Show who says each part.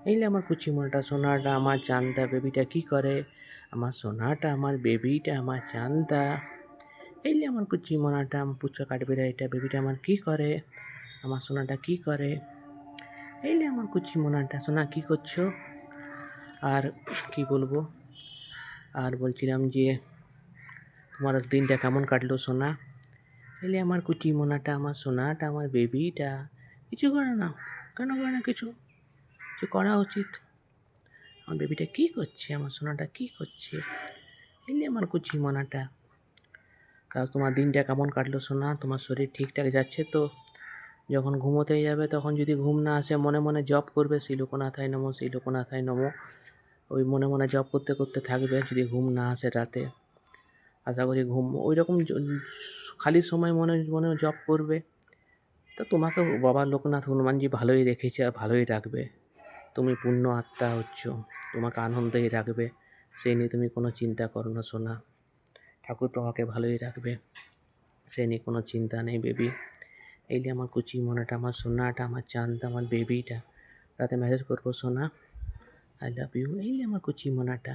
Speaker 1: এই আমার কুচি মনাটা, সোনাটা, আমার চান্দা বেবিটা কি করে? আমার সোনাটা, আমার বেবিটা, আমার চান্দা। এই আমার কুচি মনাটা, আমার পুচকা কাঠবিড়ালিটা, বেবিটা আমার কি করে? আমার সোনাটা কি করে? এই আমার কুচি মনাটা, সোনা কি করছো? আর কি বলবো? আর বলছিলাম যে তোমার দিনটা কেমন কাটলো সোনা? এলে আমার কুচি মোনাটা, আমার সোনাটা, আমার বেবিটা কিছু করে না। কেন করে না কিছু? কিছু করা উচিত। আমার বেবিটা কী করছে? আমার সোনাটা কী করছে? এলে আমার কুচি মোনাটা। কাজ তোমার দিনটা কেমন কাটলো সোনা? তোমার শরীর ঠিকঠাক যাচ্ছে তো? যখন ঘুমোতে যাবে তখন যদি ঘুম না আসে মনে মনে জপ করবে শ্রী লোকনাথায় নমঃ, শ্রী লোকনাথায় নমঃ। ওই মনে মনে জপ করতে করতে থাকবে যদি ঘুম না আসে রাতে। আশা করি ঘুম ওই রকম খালি সময় মনে মনে জপ করবে। তো তোমাকে বাবা লোকনাথ হনুমানজি ভালোই রেখেছে আর ভালোই রাখবে। তুমি পুণ্য আত্মা হচ্ছ, তোমাকে আনন্দেই রাখবে। সেই নিয়ে তুমি কোনো চিন্তা করো না সোনা। ঠাকুর তোমাকে ভালোই রাখবে, সেই নিয়ে কোনো চিন্তা নেই বেবি। এই যে আমার কুচি মনাটা, আমার সোনাটা, আমার চাঁদটা, আমার বেবিটা। রাতে মেসেজ করবো সোনা, আই লাভ ইউ। এই যে আমার কুচি মনাটা।